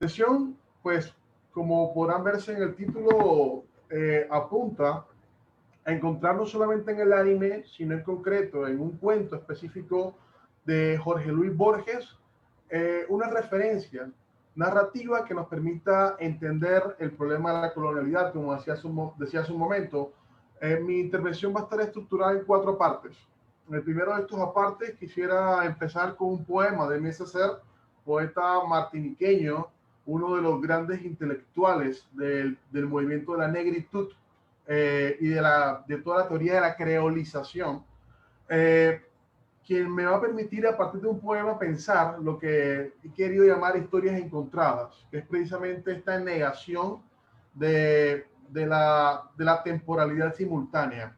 Sesión, pues, como podrán verse en el título, apunta a encontrar no solamente en el anime, sino en concreto en un cuento específico de Jorge Luis Borges, una referencia narrativa que nos permita entender el problema de la colonialidad, como decía hace un momento. Mi intervención va a estar estructurada en cuatro partes. En el primero de estos apartes quisiera empezar con un poema de Aimé Césaire, poeta martiniqueño, uno de los grandes intelectuales del movimiento de la negritud, y de toda la teoría de la creolización, eh, quien me va a permitir a partir de un poema pensar lo que he querido llamar historias encontradas, que es precisamente esta negación de la temporalidad simultánea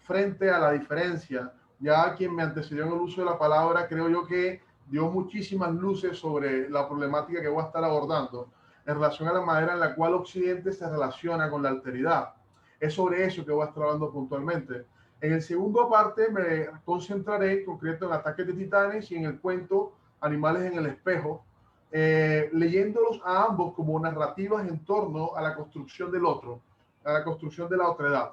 frente a la diferencia. Ya quien me antecedió en el uso de la palabra, creo yo que dio muchísimas luces sobre la problemática que voy a estar abordando en relación a la manera en la cual Occidente se relaciona con la alteridad. Es sobre eso que voy a estar hablando puntualmente. En el segundo parte me concentraré en concreto en Ataques de Titanes y en el cuento Animales en el Espejo, leyéndolos a ambos como narrativas en torno a la construcción del otro, a la construcción de la otredad,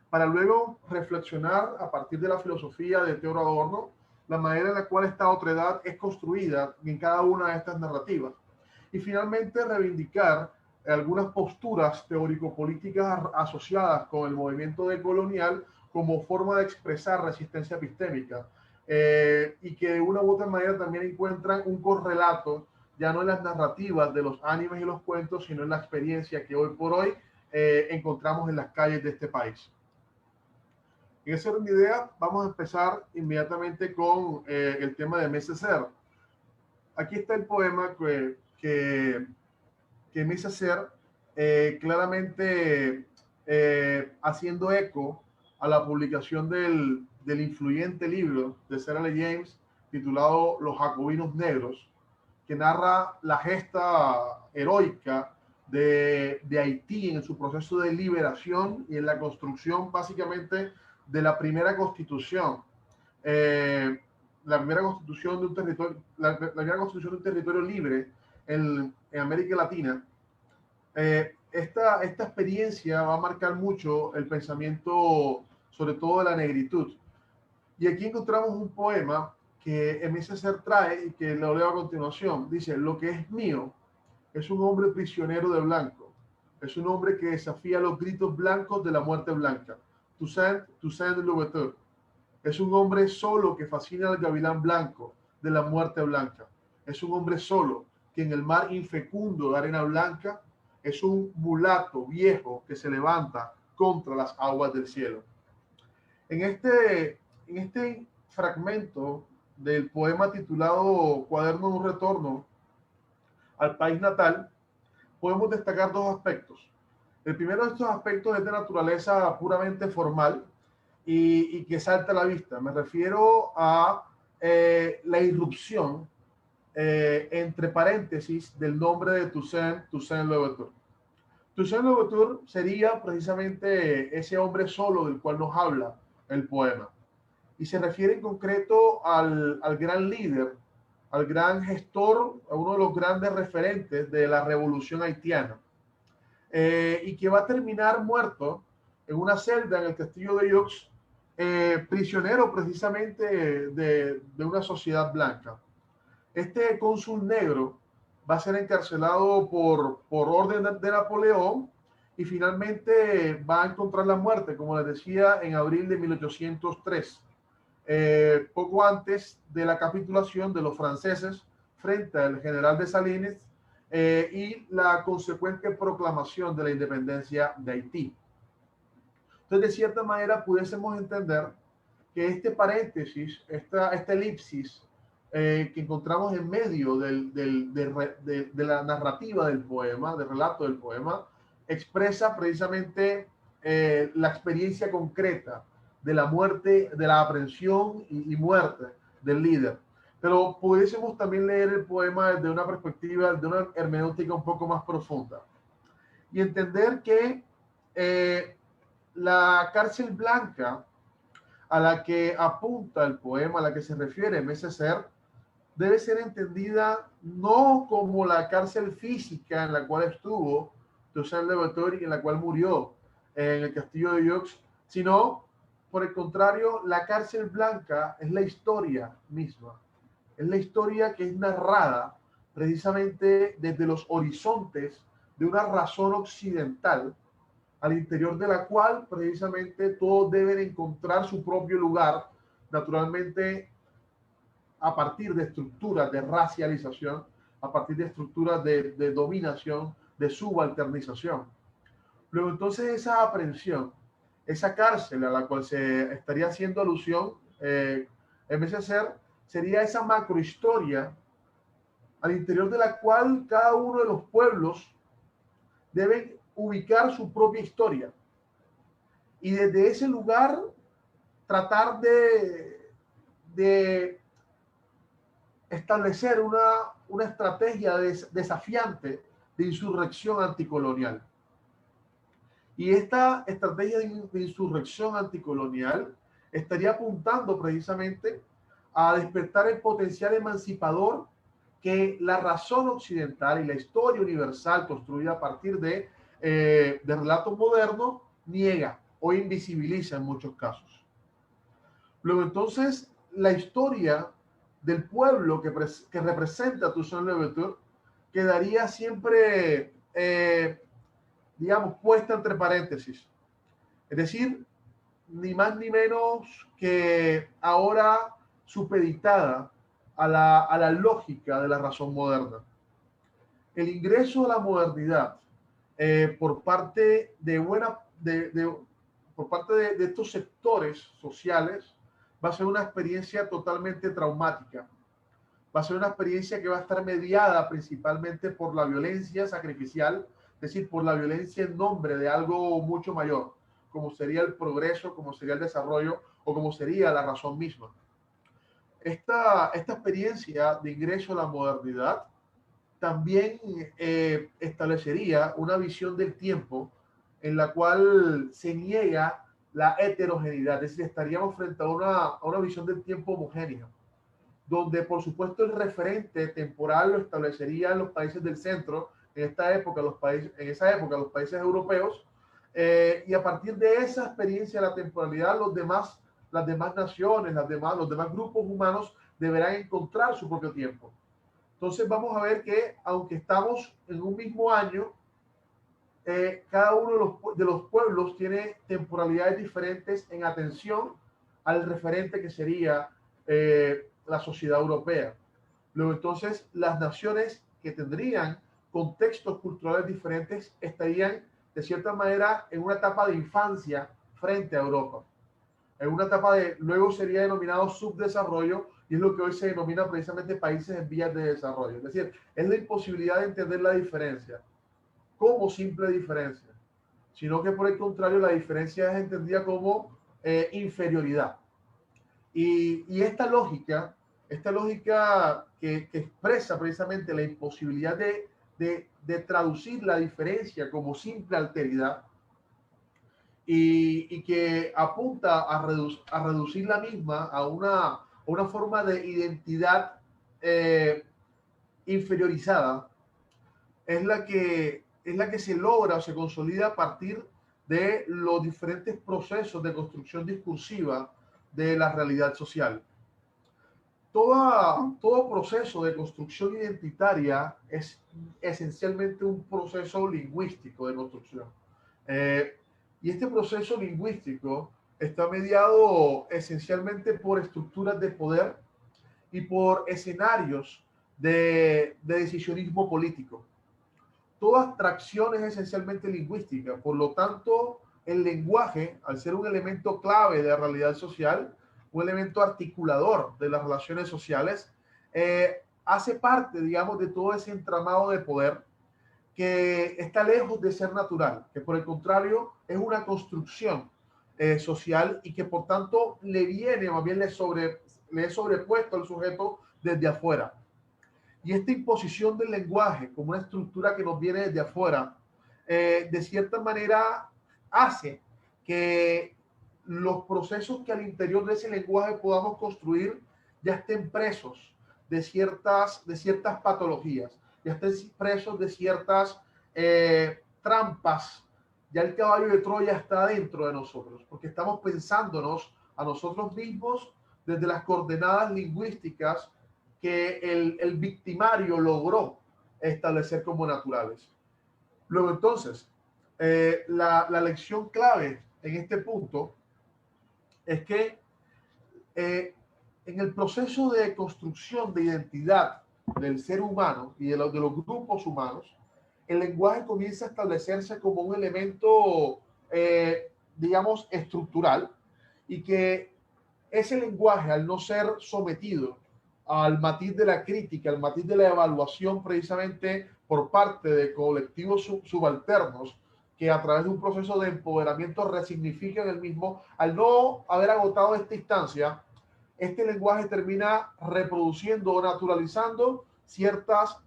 para luego reflexionar a partir de la filosofía de Theodor Adorno la manera en la cual esta otredad es construida en cada una de estas narrativas. Y finalmente reivindicar algunas posturas teórico-políticas asociadas con el movimiento decolonial como forma de expresar resistencia epistémica, y que de una u otra manera también encuentran un correlato ya no en las narrativas de los animes y los cuentos, sino en la experiencia que hoy por hoy encontramos en las calles de este país. En esa orden de idea, vamos a empezar inmediatamente con el tema de Aimé Césaire. Aquí está el poema que Aimé Césaire, claramente haciendo eco a la publicación del influyente libro de Sarah Lee James titulado Los Jacobinos Negros, que narra la gesta heroica de Haití en su proceso de liberación y en la construcción básicamente de la primera constitución, eh, la primera constitución de un territorio, la primera constitución de un territorio libre en América Latina. Esta experiencia va a marcar mucho el pensamiento, sobre todo de la negritud. Y aquí encontramos un poema que Aimé Césaire trae y que lo leo a continuación. Dice: lo que es mío es un hombre prisionero de blanco, es un hombre que desafía los gritos blancos de la muerte blanca. Toussaint, Toussaint Louverture. Es un hombre solo que fascina al gavilán blanco de la muerte blanca. Es un hombre solo que en el mar infecundo de arena blanca es un mulato viejo que se levanta contra las aguas del cielo. En este fragmento del poema titulado Cuaderno de un retorno al país natal, podemos destacar dos aspectos. El primero de estos aspectos es de naturaleza puramente formal y que salta a la vista. Me refiero a la irrupción, entre paréntesis, del nombre de Toussaint Louverture. Toussaint Louverture sería precisamente ese hombre solo del cual nos habla el poema. Y se refiere en concreto al gran líder, al gran gestor, a uno de los grandes referentes de la revolución haitiana, y que va a terminar muerto en una celda en el castillo de Youx, prisionero precisamente de una sociedad blanca. Este cónsul negro va a ser encarcelado por orden de Napoleón y finalmente va a encontrar la muerte, como les decía, en abril de 1803, poco antes de la capitulación de los franceses frente al general Dessalines, y la consecuente proclamación de la independencia de Haití. Entonces, de cierta manera, pudiésemos entender que este paréntesis, esta elipsis, que encontramos en medio de la narrativa del poema, del relato del poema, expresa precisamente la experiencia concreta de la muerte, de la aprehensión y muerte del líder. Pero pudiésemos también leer el poema desde una perspectiva, de una hermenéutica un poco más profunda y entender que la cárcel blanca a la que apunta el poema, a la que se refiere Aimé Césaire, debe ser entendida no como la cárcel física en la cual estuvo Toussaint Louverture y en la cual murió en el castillo de York, sino por el contrario, la cárcel blanca es la historia misma, es la historia que es narrada precisamente desde los horizontes de una razón occidental al interior de la cual precisamente todos deben encontrar su propio lugar, naturalmente a partir de estructuras de racialización, a partir de estructuras de dominación, de subalternización. Luego entonces esa aprehensión, esa cárcel a la cual se estaría haciendo alusión, en vez de ser, sería esa macrohistoria al interior de la cual cada uno de los pueblos deben ubicar su propia historia y desde ese lugar tratar de establecer una estrategia desafiante de insurrección anticolonial. Y esta estrategia de insurrección anticolonial estaría apuntando precisamente a despertar el potencial emancipador que la razón occidental y la historia universal construida a partir de relatos modernos niega o invisibiliza en muchos casos. Luego entonces la historia del pueblo que representa a Toussaint Louverture quedaría siempre, digamos, puesta entre paréntesis. Es decir, ni más ni menos que ahora supeditada a la lógica de la razón moderna. El ingreso a la modernidad por parte de estos sectores sociales va a ser una experiencia totalmente traumática. Va a ser una experiencia que va a estar mediada principalmente por la violencia sacrificial, es decir, por la violencia en nombre de algo mucho mayor, como sería el progreso, como sería el desarrollo o como sería la razón misma. Esta experiencia de ingreso a la modernidad también establecería una visión del tiempo en la cual se niega la heterogeneidad, es decir, estaríamos frente a una visión del tiempo homogénea, donde por supuesto el referente temporal lo establecerían los países del centro, en esa época los países europeos, y a partir de esa experiencia de la temporalidad, las demás naciones, los demás grupos humanos deberán encontrar su propio tiempo. Entonces vamos a ver que aunque estamos en un mismo año, cada uno de los pueblos tiene temporalidades diferentes en atención al referente que sería la sociedad europea. Luego entonces las naciones que tendrían contextos culturales diferentes estarían de cierta manera en una etapa de infancia frente a Europa. En una etapa luego sería denominado subdesarrollo y es lo que hoy se denomina precisamente países en vías de desarrollo. Es decir, es la imposibilidad de entender la diferencia como simple diferencia, sino que por el contrario la diferencia es entendida como inferioridad. Y esta lógica que expresa precisamente la imposibilidad de traducir la diferencia como simple alteridad y que apunta a reducir la misma a una forma de identidad inferiorizada, es la que se logra o se consolida a partir de los diferentes procesos de construcción discursiva de la realidad social. Todo proceso de construcción identitaria es esencialmente un proceso lingüístico de construcción. Y este proceso lingüístico está mediado esencialmente por estructuras de poder y por escenarios de decisionismo político. Toda abstracción es esencialmente lingüística, por lo tanto, el lenguaje, al ser un elemento clave de la realidad social, un elemento articulador de las relaciones sociales, hace parte, digamos, de todo ese entramado de poder que está lejos de ser natural, que por el contrario es una construcción social y que por tanto le viene, más bien le es sobrepuesto al sujeto desde afuera. Y esta imposición del lenguaje como una estructura que nos viene desde afuera, de cierta manera hace que los procesos que al interior de ese lenguaje podamos construir ya estén presos de ciertas patologías, ya estén presos de ciertas trampas. Ya el caballo de Troya está dentro de nosotros, porque estamos pensándonos a nosotros mismos desde las coordenadas lingüísticas que el victimario logró establecer como naturales. Luego entonces, la lección clave en este punto es que en el proceso de construcción de identidad del ser humano y de los grupos humanos, el lenguaje comienza a establecerse como un elemento, digamos, estructural, y que ese lenguaje, al no ser sometido al matiz de la crítica, al matiz de la evaluación precisamente por parte de colectivos subalternos, que a través de un proceso de empoderamiento resignifican el mismo, al no haber agotado esta instancia, este lenguaje termina reproduciendo o naturalizando ciertas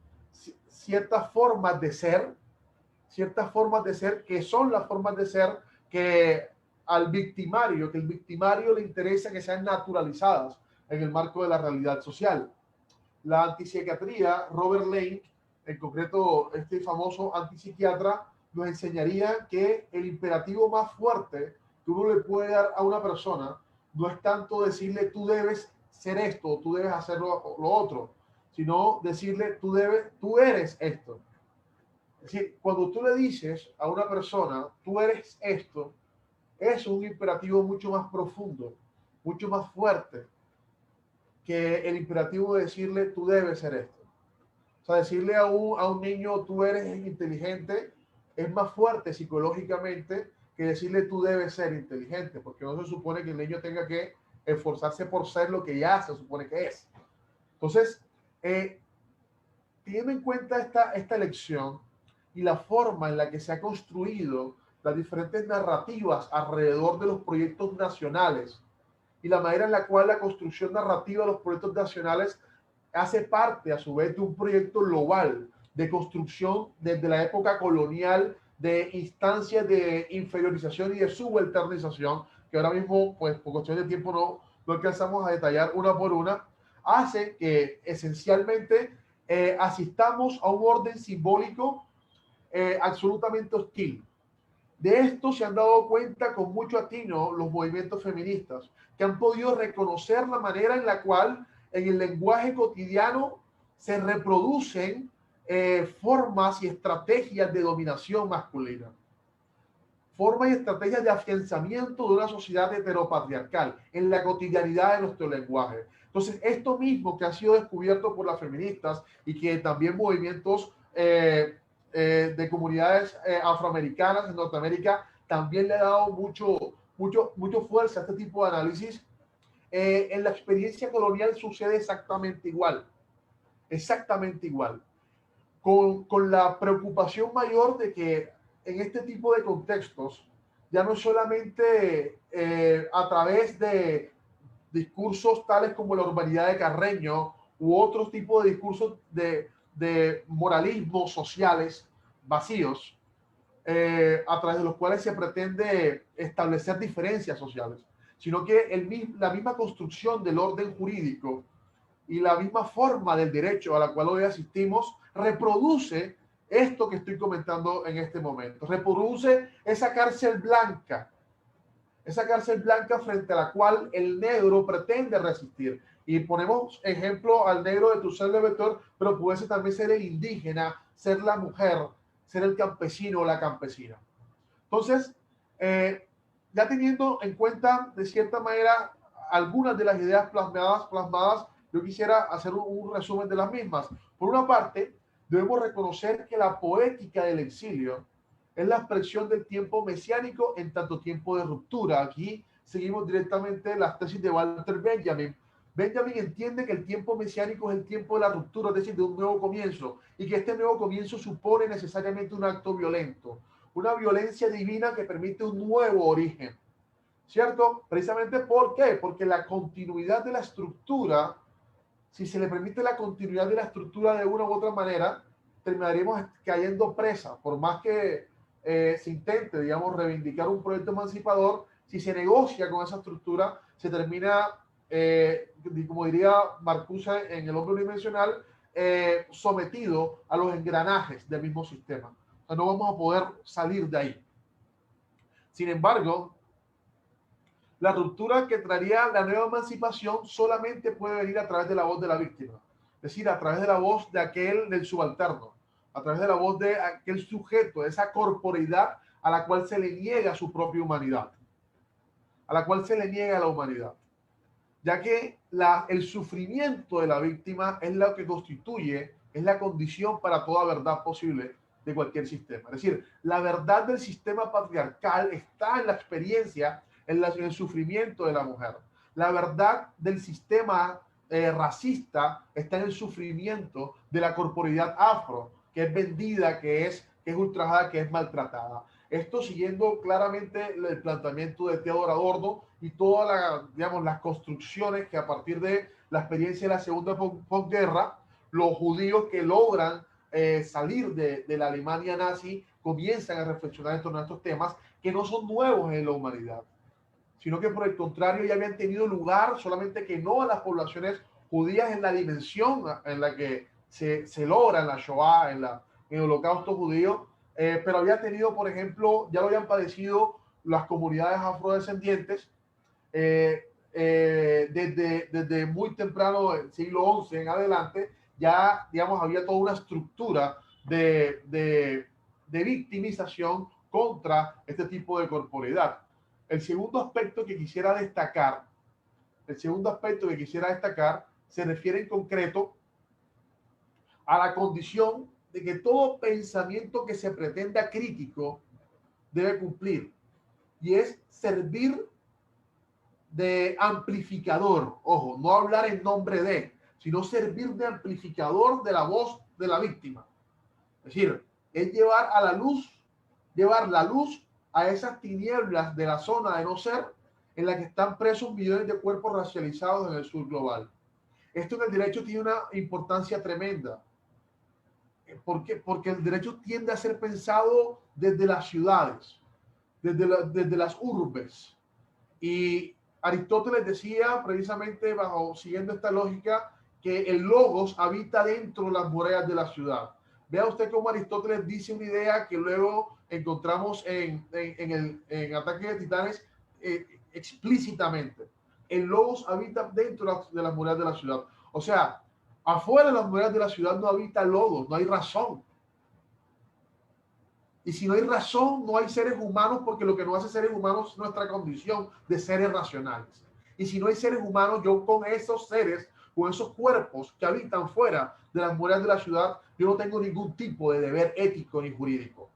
formas de ser, que son las formas de ser que al victimario, que el victimario le interesa que sean naturalizadas en el marco de la realidad social. La antipsiquiatría, Robert Lane, en concreto este famoso antipsiquiatra, nos enseñaría que el imperativo más fuerte que uno le puede dar a una persona no es tanto decirle tú debes ser esto o tú debes hacer lo otro, sino decirle tú eres esto. Es decir, cuando tú le dices a una persona tú eres esto, es un imperativo mucho más profundo, mucho más fuerte que el imperativo de decirle tú debes ser esto. O sea, decirle a un niño tú eres inteligente es más fuerte psicológicamente que decirle tú debes ser inteligente, porque no se supone que el niño tenga que esforzarse por ser lo que ya se supone que es. Entonces, teniendo en cuenta esta lección y la forma en la que se ha construido las diferentes narrativas alrededor de los proyectos nacionales y la manera en la cual la construcción narrativa de los proyectos nacionales hace parte a su vez de un proyecto global de construcción desde la época colonial de instancias de inferiorización y de subalternización, que ahora mismo, pues por cuestión de tiempo no alcanzamos a detallar una por una, hace que esencialmente asistamos a un orden simbólico absolutamente hostil. De esto se han dado cuenta con mucho atino los movimientos feministas, que han podido reconocer la manera en la cual en el lenguaje cotidiano se reproducen formas y estrategias de dominación masculina, formas y estrategias de afianzamiento de una sociedad heteropatriarcal en la cotidianidad de nuestro lenguaje. Entonces, esto mismo que ha sido descubierto por las feministas y que también movimientos de comunidades afroamericanas en Norteamérica también le ha dado mucho fuerza a este tipo de análisis. En la experiencia colonial sucede exactamente igual, con la preocupación mayor de que en este tipo de contextos ya no es solamente a través de discursos tales como la urbanidad de Carreño u otros tipos de discursos de moralismos sociales vacíos, a través de los cuales se pretende establecer diferencias sociales, sino que la misma construcción del orden jurídico y la misma forma del derecho a la cual hoy asistimos reproduce esto que estoy comentando en este momento, reproduce esa cárcel blanca frente a la cual el negro pretende resistir. Y ponemos ejemplo al negro de Toussaint Louverture, pero puede ser también ser el indígena, ser la mujer, ser el campesino o la campesina. Entonces, ya teniendo en cuenta de cierta manera algunas de las ideas plasmadas, yo quisiera hacer un resumen de las mismas. Por una parte, debemos reconocer que la poética del exilio es la expresión del tiempo mesiánico en tanto tiempo de ruptura. Aquí seguimos directamente las tesis de Walter Benjamin. Benjamin entiende que el tiempo mesiánico es el tiempo de la ruptura, es decir, de un nuevo comienzo, y que este nuevo comienzo supone necesariamente un acto violento, una violencia divina que permite un nuevo origen, ¿cierto? Precisamente ¿por qué? Porque la continuidad de la estructura, si se le permite la continuidad de la estructura de una u otra manera, terminaremos cayendo presa, por más que se intente, digamos, reivindicar un proyecto emancipador, si se negocia con esa estructura, se termina como diría Marcuse en El hombre unidimensional, sometido a los engranajes del mismo sistema. O sea, no vamos a poder salir de ahí. Sin embargo, la ruptura que traería la nueva emancipación solamente puede venir a través de la voz de la víctima, es decir, a través de la voz de aquel del subalterno, a través de la voz de aquel sujeto, de esa corporeidad a la cual se le niega su propia humanidad, a la cual se le niega la humanidad, ya que el sufrimiento de la víctima es lo que constituye, es la condición para toda verdad posible de cualquier sistema. Es decir, la verdad del sistema patriarcal está en la experiencia, en el sufrimiento de la mujer. La verdad del sistema racista está en el sufrimiento de la corporeidad afro, que es vendida, que es ultrajada, que es maltratada. Esto siguiendo claramente el planteamiento de Theodor Adorno y todas las construcciones que a partir de la experiencia de la segunda posguerra, los judíos que logran salir de la Alemania nazi comienzan a reflexionar en torno a estos temas que no son nuevos en la humanidad, sino que por el contrario ya habían tenido lugar, solamente que no a las poblaciones judías en la dimensión en la que se logra en la Shoah, en el holocausto judío, pero había tenido, por ejemplo, ya lo habían padecido las comunidades afrodescendientes desde muy temprano, el siglo XI en adelante, ya, digamos, había toda una estructura de victimización contra este tipo de corporeidad. El segundo aspecto que quisiera destacar, se refiere en concreto a la condición de que todo pensamiento que se pretenda crítico debe cumplir, y es servir de amplificador, ojo, no hablar en nombre de, sino servir de amplificador de la voz de la víctima. Es decir, es llevar la luz a esas tinieblas de la zona de no ser en la que están presos millones de cuerpos racializados en el sur global. Esto en el derecho tiene una importancia tremenda. Porque el derecho tiende a ser pensado desde las ciudades, desde las urbes. Y Aristóteles decía, precisamente siguiendo esta lógica, que el logos habita dentro de las murallas de la ciudad. Vea usted cómo Aristóteles dice una idea que luego encontramos en Ataque de Titanes explícitamente. El logos habita dentro de las murallas de la ciudad. O sea, afuera de las murallas de la ciudad no habita logos, no hay razón. Y si no hay razón, no hay seres humanos, porque lo que nos hace seres humanos es nuestra condición de seres racionales. Y si no hay seres humanos, yo con esos seres, con esos cuerpos que habitan fuera de las murallas de la ciudad, yo no tengo ningún tipo de deber ético ni jurídico.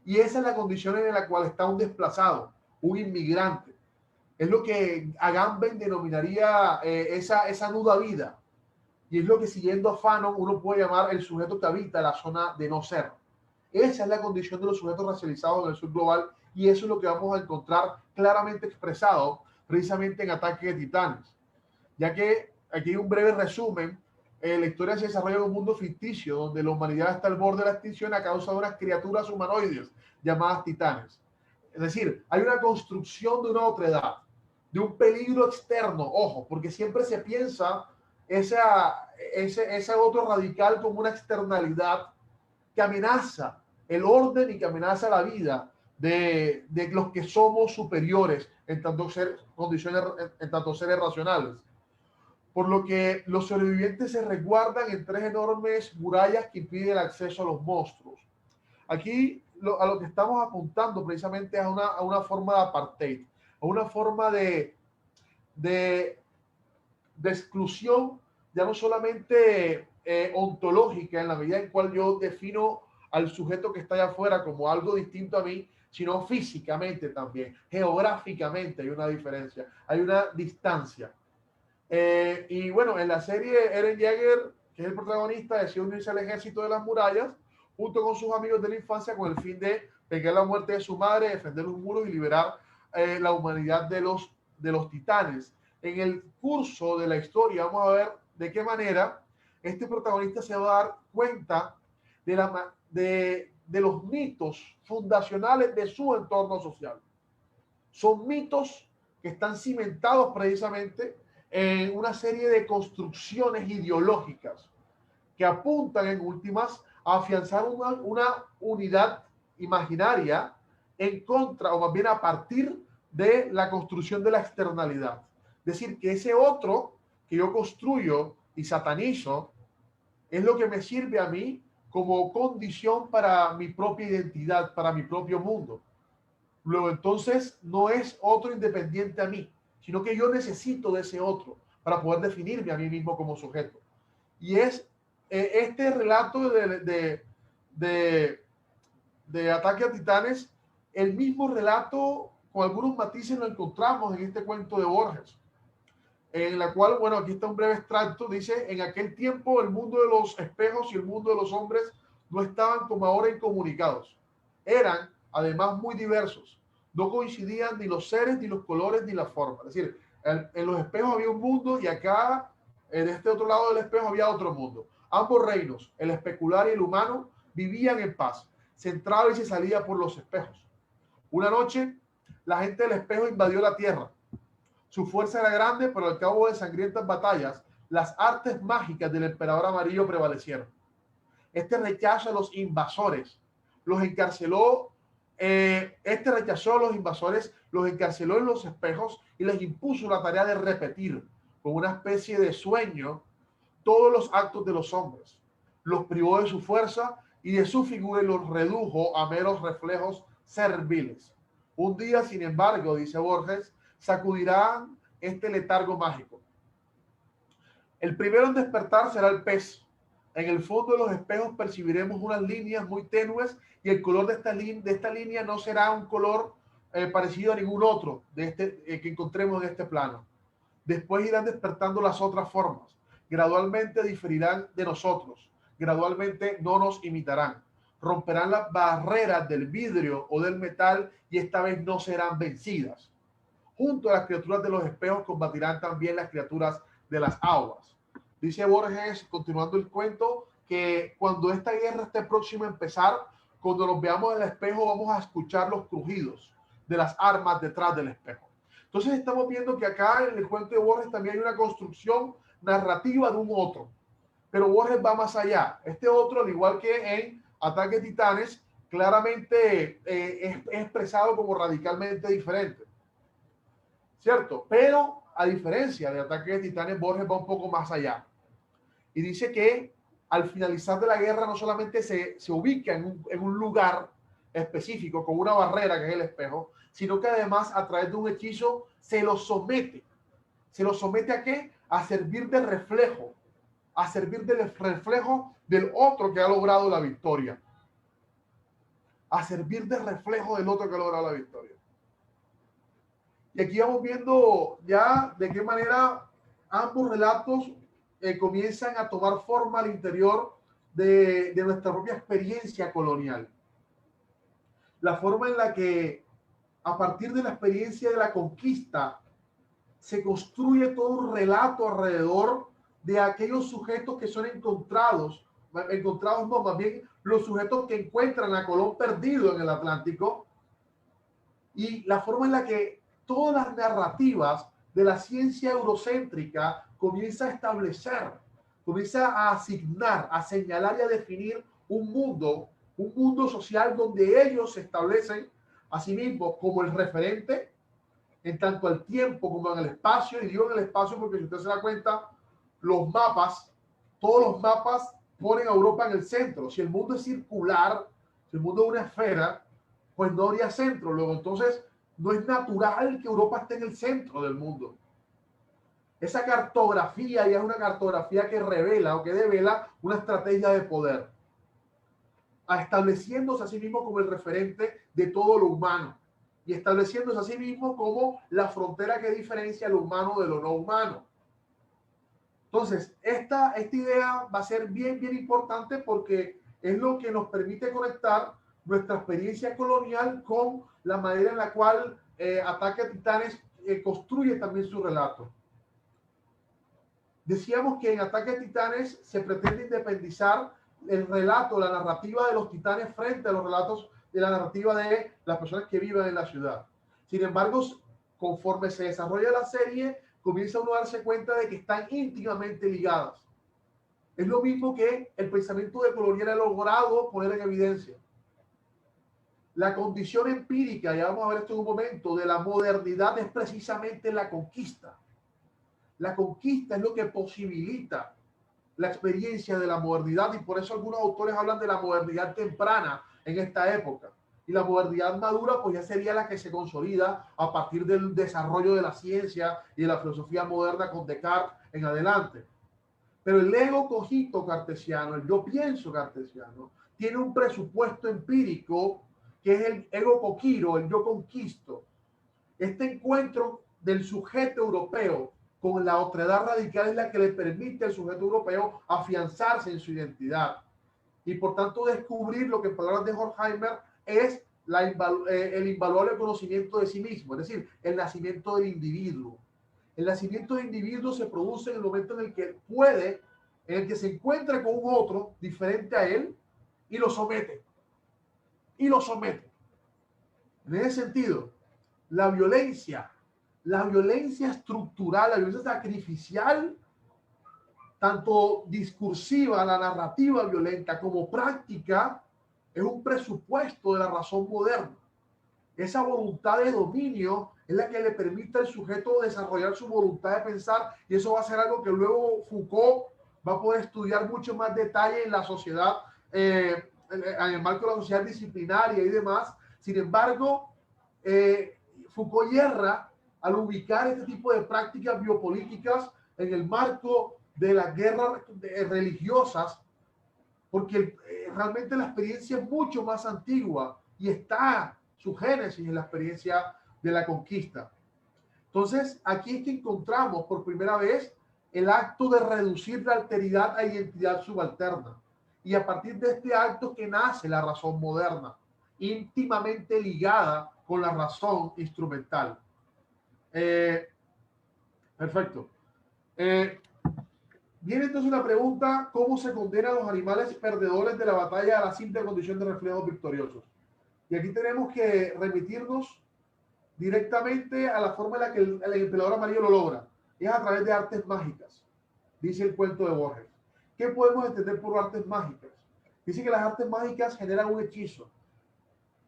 Y esa es la condición en la cual está un desplazado, un inmigrante. Es lo que Agamben denominaría esa nuda vida. Y es lo que, siguiendo a Fanon, uno puede llamar el sujeto que habita la zona de no ser. Esa es la condición de los sujetos racializados en el sur global, y eso es lo que vamos a encontrar claramente expresado precisamente en Ataque de Titanes. Ya que aquí hay un breve resumen, la historia se desarrolla en un mundo ficticio donde la humanidad está al borde de la extinción a causa de unas criaturas humanoides llamadas titanes. Es decir, hay una construcción de una otredad, de un peligro externo, ojo, porque siempre se piensa ese otro radical como una externalidad que amenaza el orden y que amenaza la vida de los que somos superiores en tanto seres racionales. Por lo que los sobrevivientes se resguardan en 3 enormes murallas que impiden el acceso a los monstruos. Aquí a lo que estamos apuntando precisamente es a una forma de apartheid, a una forma de exclusión, ya no solamente ontológica, en la medida en cual yo defino al sujeto que está allá afuera como algo distinto a mí, sino físicamente también, geográficamente hay una diferencia, hay una distancia. Y bueno, en la serie Eren Jaeger, que es el protagonista, decide unirse al ejército de las murallas junto con sus amigos de la infancia con el fin de vengar la muerte de su madre, defender los muros y liberar la humanidad de los titanes. En el curso de la historia vamos a ver de qué manera este protagonista se va a dar cuenta de los mitos fundacionales de su entorno social. Son mitos que están cimentados precisamente en una serie de construcciones ideológicas que apuntan en últimas a afianzar una unidad imaginaria en contra, o más bien a partir de la construcción de la externalidad. Es decir, que ese otro que yo construyo y satanizo es lo que me sirve a mí como condición para mi propia identidad, para mi propio mundo. Luego entonces no es otro independiente a mí, sino que yo necesito de ese otro para poder definirme a mí mismo como sujeto. Y es este relato de Ataque a Titanes, el mismo relato con algunos matices lo encontramos en este cuento de Borges, en la cual, bueno, aquí está un breve extracto, dice: en aquel tiempo el mundo de los espejos y el mundo de los hombres no estaban como ahora incomunicados. Eran, además, muy diversos. No coincidían ni los seres, ni los colores, ni la forma. Es decir, en los espejos había un mundo y acá, en este otro lado del espejo, había otro mundo. Ambos reinos, el especular y el humano, vivían en paz. Se entraba y se salía por los espejos. Una noche, la gente del espejo invadió la tierra. Su fuerza era grande, pero al cabo de sangrientas batallas, las artes mágicas del emperador amarillo prevalecieron. Este rechazo a los invasores los encarceló. Este rechazó a los invasores, los encarceló en los espejos y les impuso la tarea de repetir, con una especie de sueño, todos los actos de los hombres. Los privó de su fuerza y de su figura y los redujo a meros reflejos serviles. Un día, sin embargo, dice Borges, sacudirán este letargo mágico. El primero en despertar será el pez. En el fondo de los espejos percibiremos unas líneas muy tenues y el color de esta línea no será un color parecido a ningún otro que encontremos en este plano. Después irán despertando las otras formas. Gradualmente diferirán de nosotros. Gradualmente no nos imitarán. Romperán las barreras del vidrio o del metal y esta vez no serán vencidas. Junto a las criaturas de los espejos combatirán también las criaturas de las aguas. Dice Borges, continuando el cuento, que cuando esta guerra esté próxima a empezar, cuando nos veamos en el espejo, vamos a escuchar los crujidos de las armas detrás del espejo. Entonces estamos viendo que acá en el cuento de Borges también hay una construcción narrativa de un otro. Pero Borges va más allá. Este otro, al igual que en Ataque de Titanes, claramente es expresado como radicalmente diferente. ¿Cierto? Pero a diferencia de Ataque de Titanes, Borges va un poco más allá. Y dice que al finalizar de la guerra no solamente se ubica en un lugar específico, con una barrera que es el espejo, sino que además a través de un hechizo se lo somete. ¿Se lo somete a qué? A servir de reflejo. A servir del reflejo del otro que ha logrado la victoria. A servir de reflejo del otro que ha logrado la victoria. Y aquí vamos viendo ya de qué manera ambos relatos comienzan a tomar forma al interior de nuestra propia experiencia colonial. La forma en la que a partir de la experiencia de la conquista se construye todo un relato alrededor de aquellos sujetos que son encontrados no, más bien los sujetos que encuentran a Colón perdido en el Atlántico, y la forma en la que todas las narrativas de la ciencia eurocéntrica comienza a establecer, comienza a asignar, a señalar y a definir un mundo social donde ellos se establecen a sí mismos como el referente en tanto al tiempo como en el espacio. Y digo en el espacio porque si usted se da cuenta, los mapas, todos los mapas ponen a Europa en el centro. Si el mundo es circular, si el mundo es una esfera, pues no habría centro. Luego entonces no es natural que Europa esté en el centro del mundo. Esa cartografía ya es una cartografía que revela o que devela una estrategia de poder, estableciéndose a sí mismo como el referente de todo lo humano y estableciéndose a sí mismo como la frontera que diferencia lo humano de lo no humano. Entonces, esta idea va a ser bien importante porque es lo que nos permite conectar nuestra experiencia colonial con la manera en la cual Ataque a Titanes construye también su relato. Decíamos que en Ataque a Titanes se pretende independizar el relato, la narrativa de los titanes frente a los relatos de la narrativa de las personas que viven en la ciudad. Sin embargo, conforme se desarrolla la serie, comienza uno a darse cuenta de que están íntimamente ligadas. Es lo mismo que el pensamiento decolonial ha logrado poner en evidencia. La condición empírica, ya vamos a ver esto en un momento, de la modernidad es precisamente la conquista. La conquista es lo que posibilita la experiencia de la modernidad, y por eso algunos autores hablan de la modernidad temprana en esta época. Y la modernidad madura pues ya sería la que se consolida a partir del desarrollo de la ciencia y de la filosofía moderna con Descartes en adelante. Pero el ego cogito cartesiano, el yo pienso cartesiano, tiene un presupuesto empírico que es el ego coquiro, el yo conquisto. Este encuentro del sujeto europeo con la otredad radical es la que le permite al sujeto europeo afianzarse en su identidad y por tanto descubrir lo que en palabras de Horkheimer es el invaluable conocimiento de sí mismo, es decir, el nacimiento del individuo. El nacimiento del individuo se produce en el momento en el que puede, en el que se encuentra con un otro diferente a él y lo somete. Y lo somete. En ese sentido, la violencia estructural, la violencia sacrificial, tanto discursiva, la narrativa violenta como práctica, es un presupuesto de la razón moderna. Esa voluntad de dominio es la que le permite al sujeto desarrollar su voluntad de pensar, y eso va a ser algo que luego Foucault va a poder estudiar mucho más detalle en la sociedad, en el marco de la sociedad disciplinaria y demás. Sin embargo, Foucault yerra al ubicar este tipo de prácticas biopolíticas en el marco de las guerras religiosas, porque realmente la experiencia es mucho más antigua y está su génesis en la experiencia de la conquista. Entonces, aquí es que encontramos por primera vez el acto de reducir la alteridad a identidad subalterna. Y a partir de este acto que nace la razón moderna, íntimamente ligada con la razón instrumental. Perfecto. Viene entonces una pregunta: ¿cómo se condena a los animales perdedores de la batalla a la simple condición de reflejos victoriosos? Y aquí tenemos que remitirnos directamente a la forma en la que el emperador amarillo lo logra. Es a través de artes mágicas, dice el cuento de Borges. ¿Qué podemos entender por artes mágicas? Dice que las artes mágicas generan un hechizo.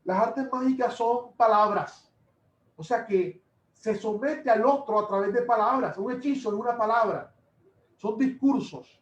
Las artes mágicas son palabras, o sea que se somete al otro a través de palabras. Un hechizo es una palabra, son discursos.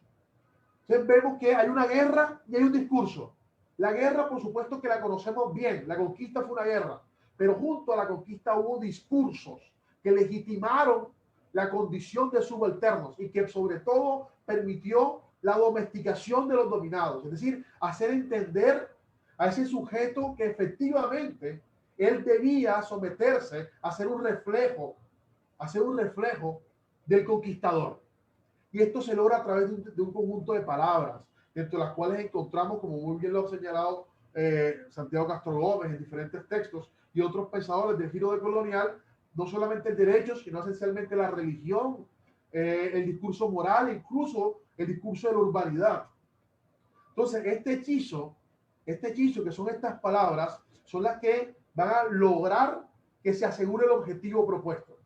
Entonces vemos que hay una guerra y hay un discurso. La guerra, por supuesto que la conocemos bien, la conquista fue una guerra, pero junto a la conquista hubo discursos que legitimaron la condición de subalternos y que sobre todo permitió la domesticación de los dominados, es decir, hacer entender a ese sujeto que efectivamente él debía someterse a ser un reflejo del conquistador. Y esto se logra a través de un conjunto de palabras, dentro de las cuales encontramos, como muy bien lo ha señalado Santiago Castro Gómez en diferentes textos y otros pensadores del giro decolonial, no solamente el derecho, sino esencialmente la religión, el discurso moral, incluso el discurso de la urbanidad. Entonces, este hechizo, que son estas palabras, son las que van a lograr que se asegure el objetivo propuesto,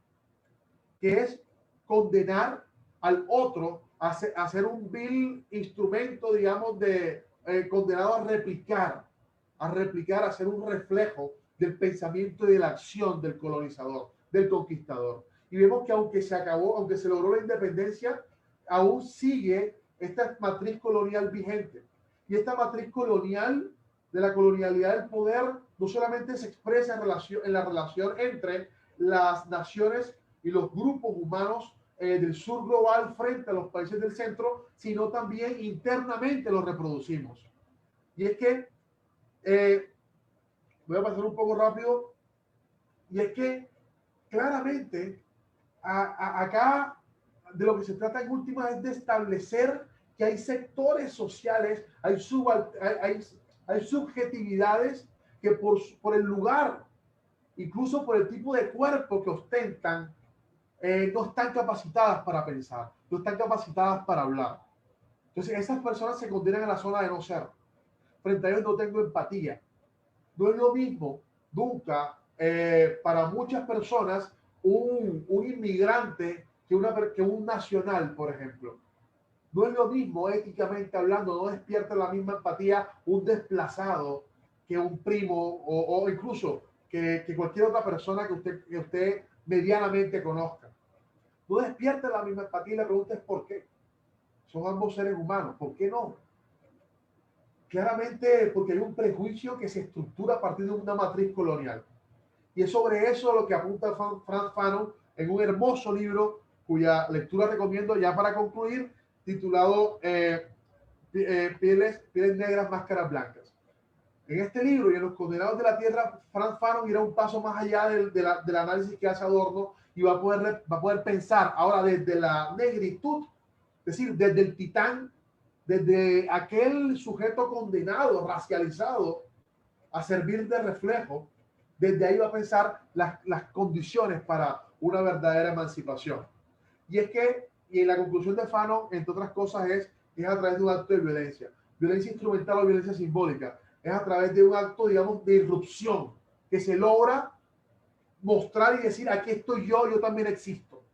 que es condenar al otro a ser un vil instrumento, digamos, condenado a replicar, a ser un reflejo del pensamiento y de la acción del colonizador, del conquistador. Y vemos que aunque se logró la independencia, aún sigue esta matriz colonial vigente. Y esta matriz colonial de la colonialidad del poder no solamente se expresa en la relación entre las naciones y los grupos humanos del sur global frente a los países del centro, sino también internamente lo reproducimos. Y es que, voy a pasar un poco rápido, y es que claramente acá de lo que se trata en última es de establecer que hay sectores sociales, hay subjetividades que por el lugar, incluso por el tipo de cuerpo que ostentan, no están capacitadas para pensar, no están capacitadas para hablar. Entonces esas personas se condenan a la zona de no ser. Frente a ellos no tengo empatía. No es lo mismo nunca para muchas personas un inmigrante que un nacional, por ejemplo. No es lo mismo éticamente hablando, no despierta la misma empatía un desplazado que un primo o incluso que cualquier otra persona que usted medianamente conozca. No despierta la misma empatía y la pregunta es ¿por qué? Son ambos seres humanos, ¿por qué no? Claramente porque hay un prejuicio que se estructura a partir de una matriz colonial. Y es sobre eso lo que apunta Frantz Fanon en un hermoso libro cuya lectura recomiendo ya para concluir, titulado Pieles Negras, Máscaras Blancas. En este libro y en Los Condenados de la Tierra, Frantz Fanon irá un paso más allá del análisis que hace Adorno y va a poder pensar ahora desde la negritud, es decir, desde el titán, desde aquel sujeto condenado, racializado, a servir de reflejo. Desde ahí va a pensar las condiciones para una verdadera emancipación. Y es que, y en la conclusión de Fanon, entre otras cosas, es a través de un acto de violencia. Violencia instrumental o violencia simbólica. Es a través de un acto, digamos, de irrupción que se logra mostrar y decir, aquí estoy yo también existo.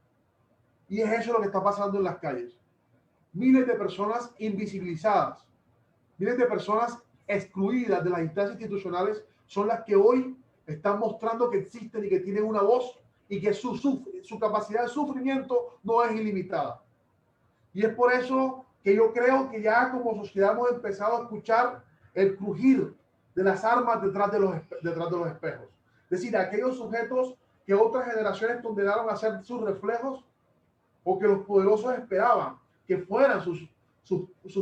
Y es eso lo que está pasando en las calles. Miles de personas invisibilizadas, miles de personas excluidas de las instancias institucionales son las que hoy están mostrando que existen y que tienen una voz y que su capacidad de sufrimiento no es ilimitada. Y es por eso que yo creo que ya como sociedad hemos empezado a escuchar el crujir de las armas detrás de los espejos. Es decir, aquellos sujetos que otras generaciones condenaron a ser sus reflejos o que los poderosos esperaban que fueran sus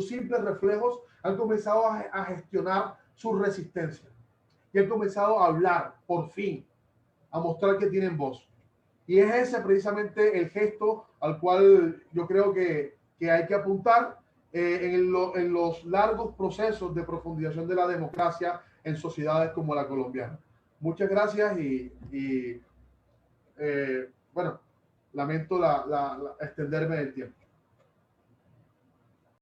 simples reflejos, han comenzado a gestionar su resistencia y han comenzado a hablar, por fin, a mostrar que tienen voz. Y es ese precisamente el gesto al cual yo creo que hay que apuntar en los largos procesos de profundización de la democracia en sociedades como la colombiana. Muchas gracias y bueno, lamento extenderme del tiempo.